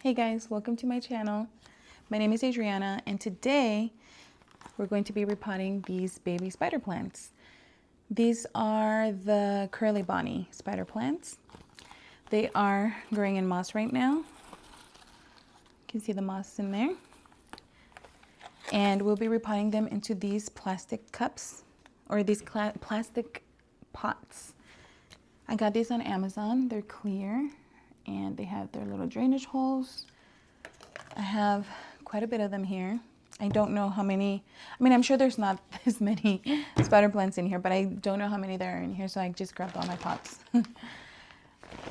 Hey guys, welcome to my channel. My name is Adriana and today we're going to be repotting these baby spider plants. These are the curly bonnie spider plants. They are growing in moss right now. You can see the moss in there. And we'll be repotting them into these plastic cups or these plastic pots. I got these on Amazon. They're clear and they have their little drainage holes. I have quite a bit of them here. I don't know how many, I'm sure there's not as many spider plants in here, but I don't know how many there are in here, so I just grabbed all my pots.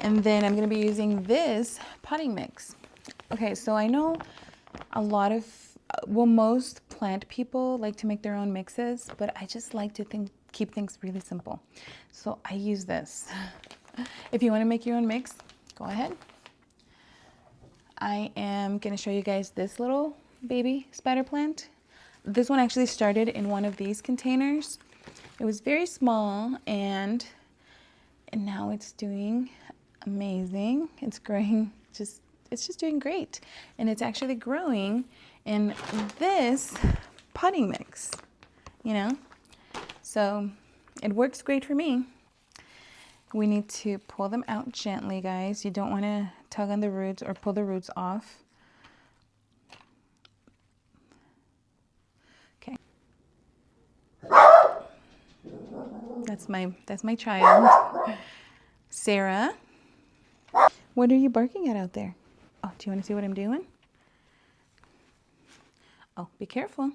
And then I'm going to be using this potting mix. Okay, so I know a lot of, most plant people like to make their own mixes, but I just like to keep things really simple. So I use this. If you want to make your own mix, go ahead. I am going to show you guys this little baby spider plant. This one actually started in one of these containers. It was very small and now it's doing amazing. It's growing it's just doing great. And it's actually growing in this potting mix, you know? So it works great for me. We need to pull them out gently, guys. You don't want to tug on the roots or pull the roots off. Okay. That's my child. Sarah. What are you barking at out there? Oh, do you want to see what I'm doing? Oh, be careful.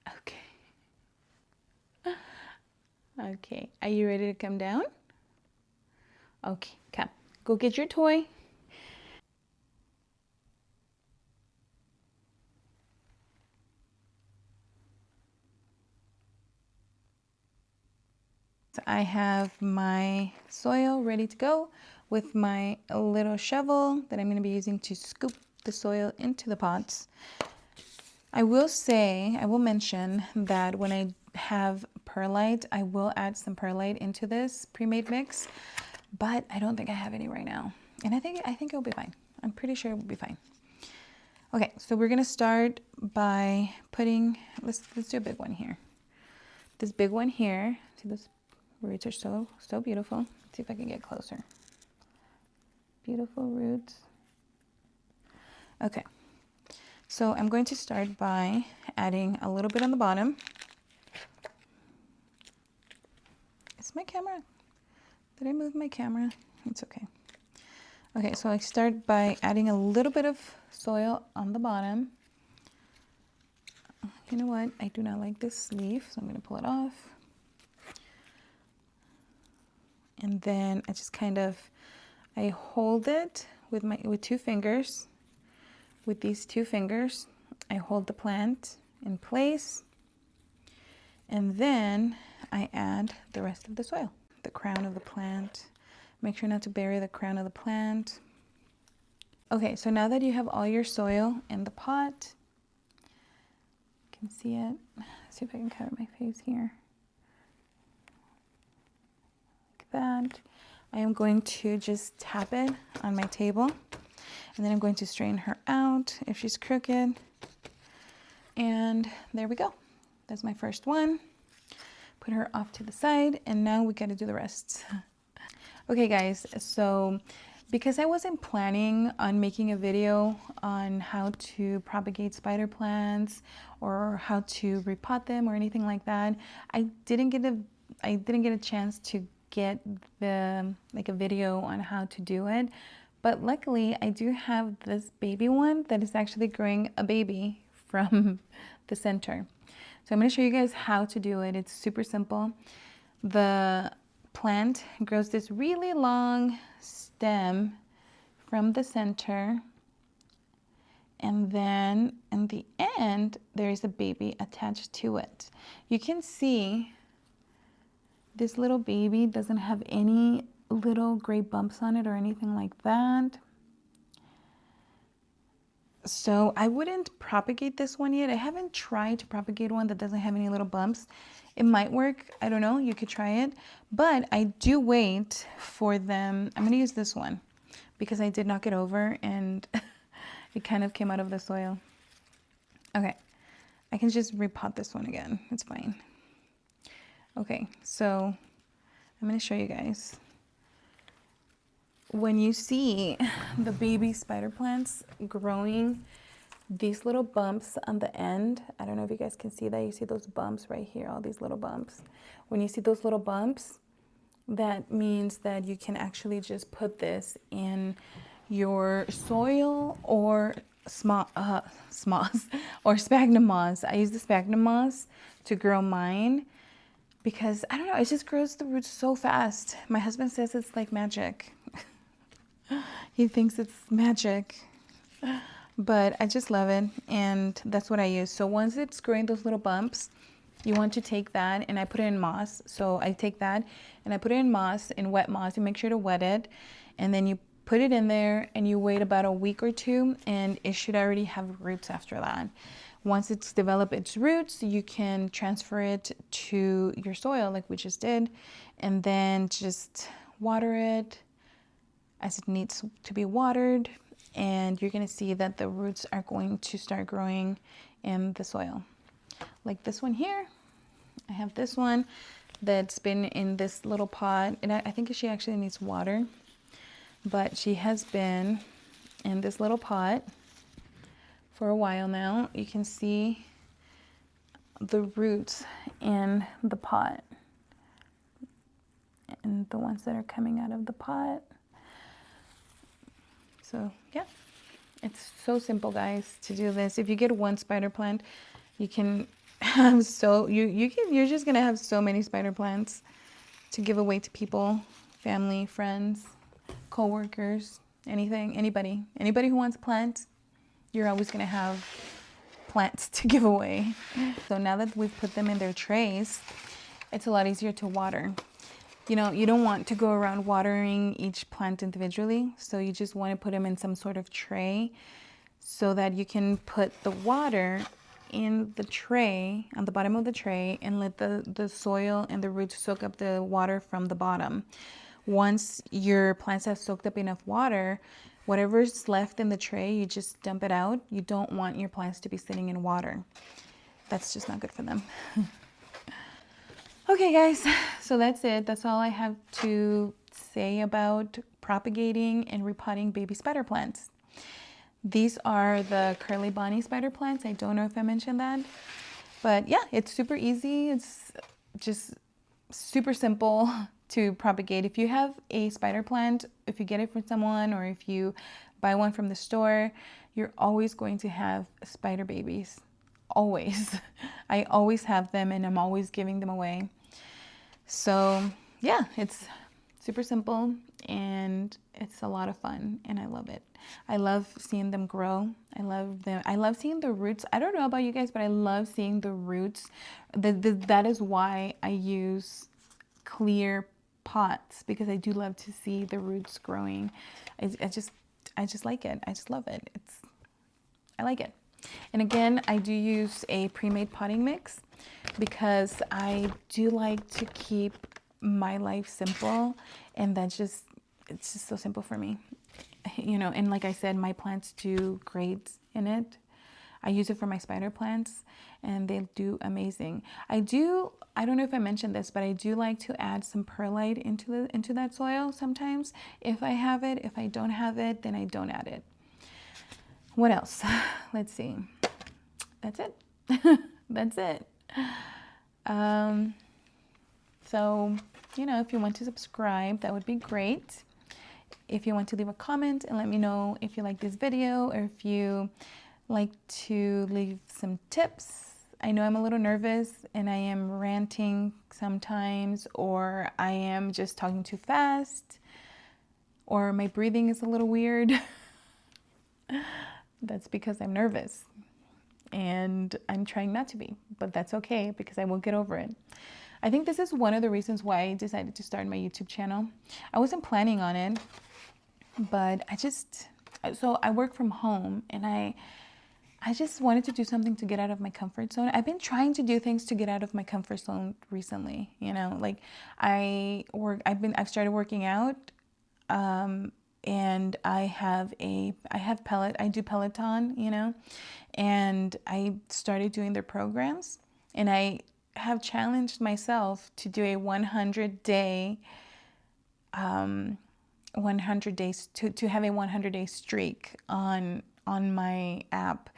Okay. Okay, are you ready to come down? Okay, come. Go get your toy. So I have my soil ready to go with my little shovel that I'm going to be using to scoop the soil into the pots. I will mention that when I have perlite, I will add some perlite into this pre-made mix, but I don't think I have any right now. And I think it'll be fine. I'm pretty sure it will be fine. Okay, so we're gonna start by putting, let's do a big one here. This big one here, see those roots are so beautiful. Let's see if I can get closer. Beautiful roots. Okay. So I'm going to start by adding a little bit on the bottom. Is my camera? Did I move my camera? It's okay. Okay, so I start by adding a little bit of soil on the bottom. You know what? I do not like this sleeve, so I'm going to pull it off. And then I just I hold it with two fingers. With these two fingers, I hold the plant in place, and then I add the rest of the soil. The crown of the plant. Make sure not to bury the crown of the plant. Okay, so now that you have all your soil in the pot, you can see it. Let's see if I can cover my face here. Like that. I am going to just tap it on my table. And then I'm going to straighten her out if she's crooked. And there we go. That's my first one. Put her off to the side, and now we got to do the rest. Okay guys, so because I wasn't planning on making a video on how to propagate spider plants or how to repot them or anything like that, I didn't get a chance to get a video on how to do it. But luckily, I do have this baby one that is actually growing a baby from the center. So I'm going to show you guys how to do it. It's super simple. The plant grows this really long stem from the center. And then in the end, there is a baby attached to it. You can see this little baby doesn't have any little gray bumps on it or anything like that. So I wouldn't propagate this one yet. I haven't tried to propagate one that doesn't have any little bumps. It might work. I don't know. You could try it. But I do wait for them. I'm going to use this one. because I did knock it over and it kind of came out of the soil. Okay, I can just repot this one again. It's fine. Okay, so I'm going to show you guys. When you see the baby spider plants growing, these little bumps on the end, I don't know if you guys can see that. You see those bumps right here, all these little bumps. When you see those little bumps, that means that you can actually just put this in your soil or or sphagnum moss. I use the sphagnum moss to grow mine because I don't know, it just grows the roots so fast. My husband says it's like magic. He thinks it's magic, but I just love it, and that's what I use. So once it's growing those little bumps, you want to take that, and I put it in moss. So I take that and I put it in moss, in wet moss. You make sure to wet it, and then you put it in there and you wait about a week or two, and it should already have roots after that. Once it's developed its roots, you can transfer it to your soil like we just did, and then just water it as it needs to be watered, and you're going to see that the roots are going to start growing in the soil. Like this one here, I have this one that's been in this little pot, and I think she actually needs water, but she has been in this little pot for a while now. You can see the roots in the pot and the ones that are coming out of the pot. So yeah, it's so simple, guys, to do this. If you get one spider plant, you can have you're just gonna have so many spider plants to give away to people, family, friends, co-workers, anybody who wants a plant. You're always gonna have plants to give away. So now that we've put them in their trays, it's a lot easier to water. You know, you don't want to go around watering each plant individually, so you just want to put them in some sort of tray so that you can put the water in the tray, on the bottom of the tray, and let the soil and the roots soak up the water from the bottom. Once your plants have soaked up enough water, whatever's left in the tray, you just dump it out. You don't want your plants to be sitting in water. That's just not good for them. Okay, guys, so that's it. That's all I have to say about propagating and repotting baby spider plants. These are the curly bunny spider plants. I don't know if I mentioned that, but yeah, it's super easy. It's just super simple to propagate. If you have a spider plant, if you get it from someone or if you buy one from the store, you're always going to have spider babies. Always. I always have them, and I'm always giving them away. So yeah, it's super simple and it's a lot of fun, and I love it. I love seeing them grow. I love seeing the roots. I don't know about you guys, but I love seeing the roots. That is why I use clear pots, because I do love to see the roots growing. I just like it. I just love it. I like it. And again, I do use a pre-made potting mix because I do like to keep my life simple, and it's just so simple for me. You know, and like I said, my plants do great in it. I use it for my spider plants and they do amazing. I don't know if I mentioned this, but I do like to add some perlite into that soil sometimes if I have it. If I don't have it, then I don't add it. What else? Let's see. That's it. That's it. So, you know, if you want to subscribe, that would be great. If you want to leave a comment and let me know if you like this video, or if you like to leave some tips. I know I'm a little nervous and I am ranting sometimes, or I am just talking too fast, or my breathing is a little weird. That's because I'm nervous and I'm trying not to be, but that's okay because I will get over it. I think this is one of the reasons why I decided to start my YouTube channel. I wasn't planning on it, but so I work from home, and I just wanted to do something to get out of my comfort zone. I've been trying to do things to get out of my comfort zone recently, you know, like I've started working out, and I do Peloton, you know, and I started doing their programs, and I have challenged myself to do a 100-day 100 days to have a 100-day streak on my app,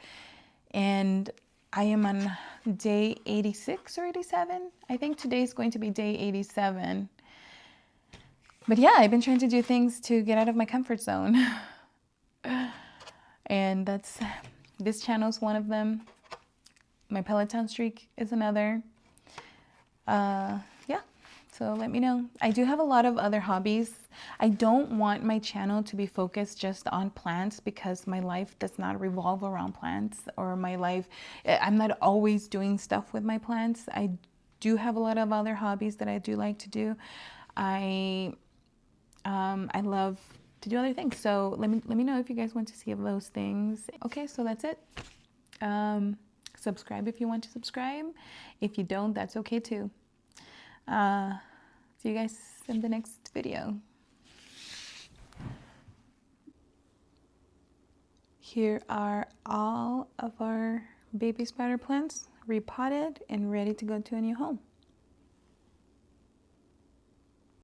and I am on day 86 or 87. I think today is going to be day 87. But yeah, I've been trying to do things to get out of my comfort zone. And this channel is one of them. My Peloton streak is another. Yeah, so let me know. I do have a lot of other hobbies. I don't want my channel to be focused just on plants, because my life does not revolve around plants, or I'm not always doing stuff with my plants. I do have a lot of other hobbies that I do like to do. I love to do other things. So let me know if you guys want to see those things. Okay, so that's it. Subscribe if you want to subscribe. If you don't, that's okay too. See you guys in the next video. Here are all of our baby spider plants repotted and ready to go to a new home.